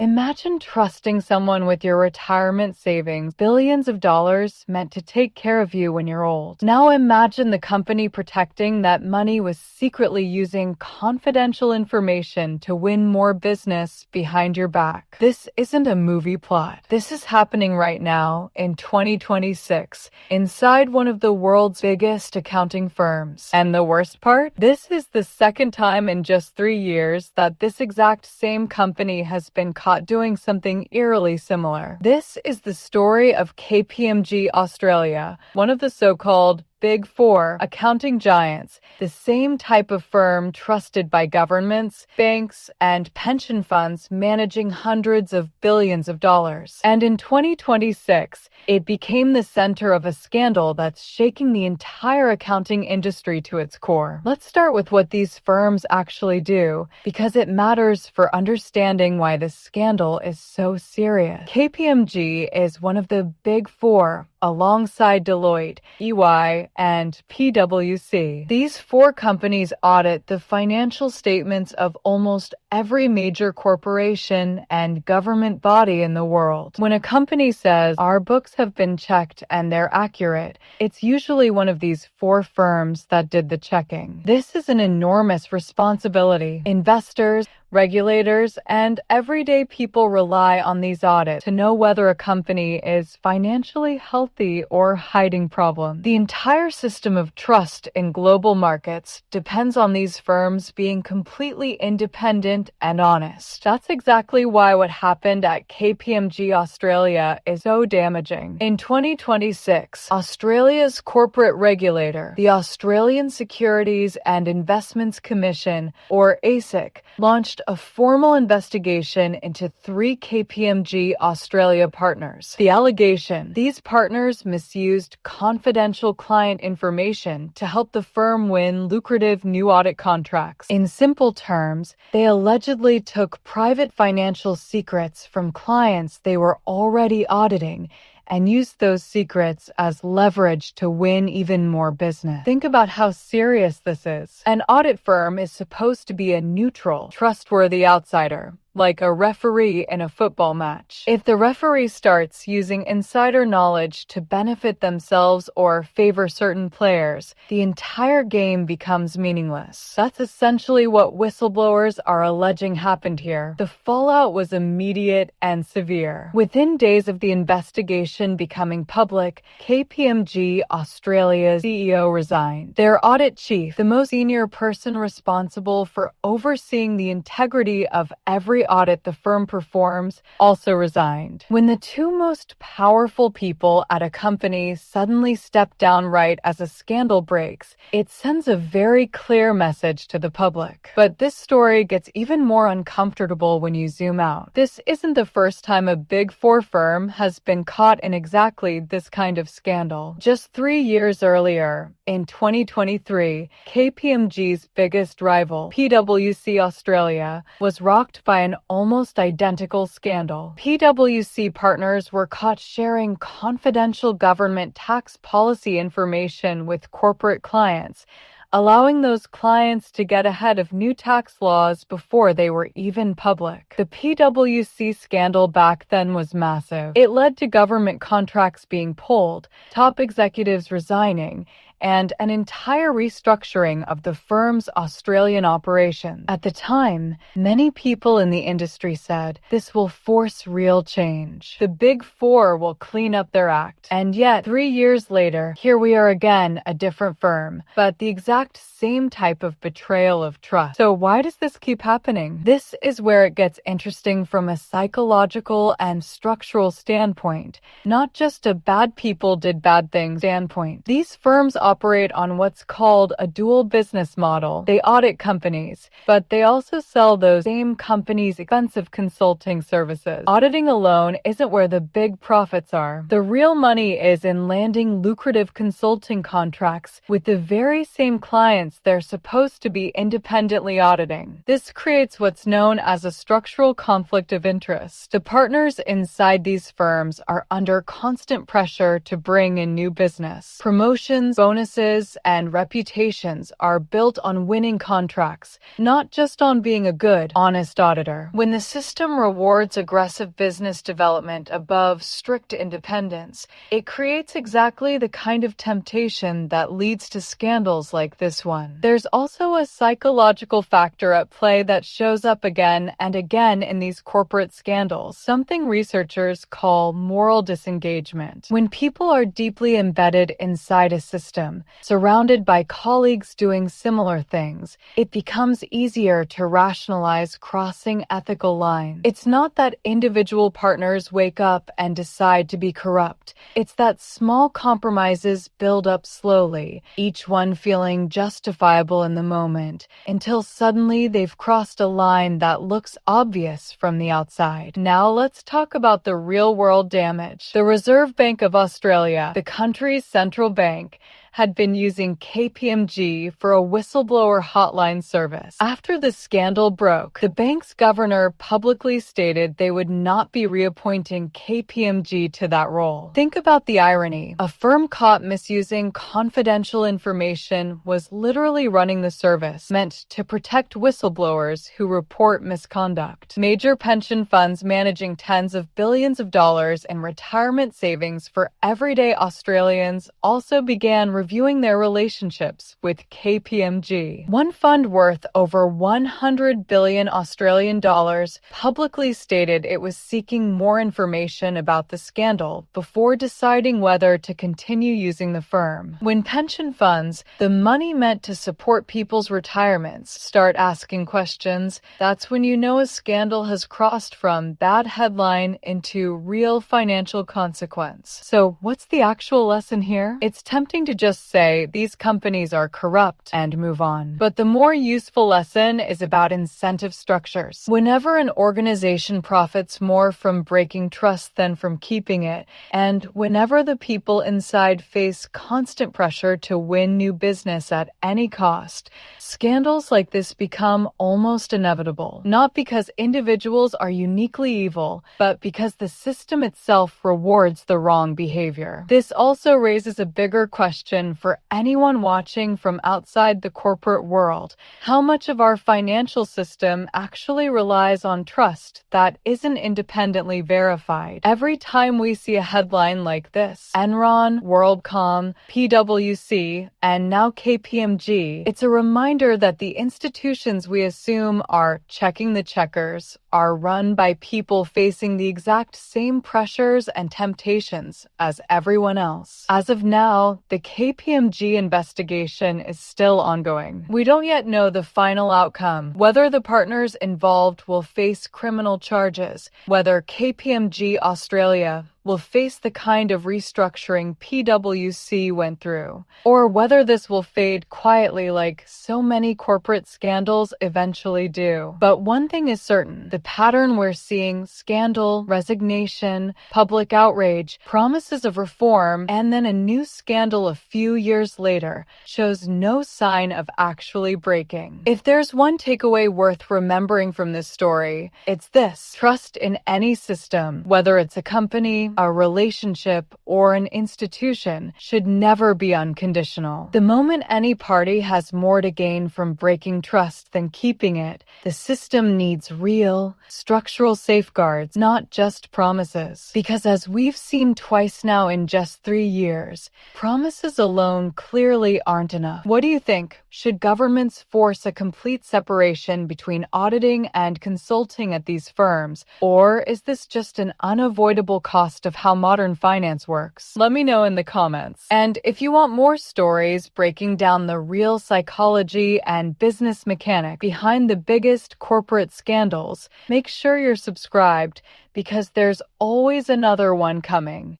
Imagine trusting someone with your retirement savings, billions of dollars meant to take care of you when you're old. Now imagine the company protecting that money was secretly using confidential information to win more business behind your back. This isn't a movie plot. This is happening right now in 2026 inside one of the world's biggest accounting firms. And the worst part? This is the second time in just 3 years that this exact same company has been caught doing something eerily similar. This is the story of KPMG Australia, one of the so-called Big Four accounting giants, the same type of firm trusted by governments, banks, and pension funds managing hundreds of billions of dollars. And in 2026, it became the center of a scandal that's shaking the entire accounting industry to its core. Let's start with what these firms actually do, because it matters for understanding why this scandal is so serious. KPMG is one of the Big Four, alongside Deloitte, EY, and PwC. These four companies audit the financial statements of almost every major corporation and government body in the world. When a company says, "Our books have been checked and they're accurate," it's usually one of these four firms that did the checking. This is an enormous responsibility. Investors, regulators, and everyday people rely on these audits to know whether a company is financially healthy or hiding problems. The entire system of trust in global markets depends on these firms being completely independent and honest. That's exactly why what happened at KPMG Australia is so damaging. In 2026, Australia's corporate regulator, the Australian Securities and Investments Commission, or ASIC, launched a formal investigation into 3 KPMG Australia partners. The allegation: these partners misused confidential client information to help the firm win lucrative new audit contracts. In simple terms, they allegedly took private financial secrets from clients they were already auditing and used those secrets as leverage to win even more business. Think about how serious this is. An audit firm is supposed to be a neutral, trustworthy outsider, like a referee in a football match. If the referee starts using insider knowledge to benefit themselves or favor certain players, the entire game becomes meaningless. That's essentially what whistleblowers are alleging happened here. The fallout was immediate and severe. Within days of the investigation becoming public, KPMG Australia's CEO resigned. Their audit chief, the most senior person responsible for overseeing the integrity of every audit the firm performs, also resigned. When the two most powerful people at a company suddenly step down right as a scandal breaks, it sends a very clear message to the public. But this story gets even more uncomfortable when you zoom out. This isn't the first time a Big Four firm has been caught in exactly this kind of scandal. Just 3 years earlier, in 2023, KPMG's biggest rival, PwC Australia, was rocked by an almost identical scandal. PwC partners were caught sharing confidential government tax policy information with corporate clients, allowing those clients to get ahead of new tax laws before they were even public. The PwC scandal back then was massive. It led to government contracts being pulled, top executives resigning, and an entire restructuring of the firm's Australian operations. At the time, many people in the industry said, this will force real change. The Big Four will clean up their act. And yet, 3 years later, here we are again, a different firm, but the exact same type of betrayal of trust. So why does this keep happening? This is where it gets interesting from a psychological and structural standpoint, not just a bad people did bad things standpoint. These firms operate on what's called a dual business model. They audit companies, but they also sell those same companies expensive consulting services. Auditing alone isn't where the big profits are. The real money is in landing lucrative consulting contracts with the very same clients they're supposed to be independently auditing. This creates what's known as a structural conflict of interest. The partners inside these firms are under constant pressure to bring in new business, promotions, bonuses, bonuses and reputations are built on winning contracts, not just on being a good, honest auditor. When the system rewards aggressive business development above strict independence, it creates exactly the kind of temptation that leads to scandals like this one. There's also a psychological factor at play that shows up again and again in these corporate scandals, something researchers call moral disengagement. When people are deeply embedded inside a system, surrounded by colleagues doing similar things, it becomes easier to rationalize crossing ethical lines. It's not that individual partners wake up and decide to be corrupt. It's that small compromises build up slowly, each one feeling justifiable in the moment, until suddenly they've crossed a line that looks obvious from the outside. Now let's talk about the real-world damage. The Reserve Bank of Australia, the country's central bank, had been using KPMG for a whistleblower hotline service. After the scandal broke, the bank's governor publicly stated they would not be reappointing KPMG to that role. Think about the irony. A firm caught misusing confidential information was literally running the service, meant to protect whistleblowers who report misconduct. Major pension funds managing tens of billions of dollars in retirement savings for everyday Australians also began reviewing their relationships with KPMG. One fund worth over 100 billion Australian dollars publicly stated it was seeking more information about the scandal before deciding whether to continue using the firm. When pension funds, the money meant to support people's retirements, start asking questions, that's when you know a scandal has crossed from bad headline into real financial consequence. So what's the actual lesson here? It's tempting to just say these companies are corrupt and move on. But the more useful lesson is about incentive structures. Whenever an organization profits more from breaking trust than from keeping it, and whenever the people inside face constant pressure to win new business at any cost, scandals like this become almost inevitable. Not because individuals are uniquely evil, but because the system itself rewards the wrong behavior. This also raises a bigger question for anyone watching from outside the corporate world. How much of our financial system actually relies on trust that isn't independently verified? Every time we see a headline like this, Enron, WorldCom, PwC, and now KPMG, it's a reminder that the institutions we assume are checking the checkers are run by people facing the exact same pressures and temptations as everyone else. As of now, the KPMG investigation is still ongoing. We don't yet know the final outcome, whether the partners involved will face criminal charges, whether KPMG Australia will face the kind of restructuring PwC went through, or whether this will fade quietly like so many corporate scandals eventually do. But one thing is certain, the pattern we're seeing, scandal, resignation, public outrage, promises of reform, and then a new scandal a few years later, shows no sign of actually breaking. If there's one takeaway worth remembering from this story, it's this: trust in any system, whether it's a company, a relationship, or an institution, should never be unconditional. The moment any party has more to gain from breaking trust than keeping it, the system needs real, structural safeguards, not just promises. Because as we've seen twice now in just 3 years, promises alone clearly aren't enough. What do you think? Should governments force a complete separation between auditing and consulting at these firms, or is this just an unavoidable cost of how modern finance works? Let me know in the comments. And if you want more stories breaking down the real psychology and business mechanic behind the biggest corporate scandals, make sure you're subscribed because there's always another one coming.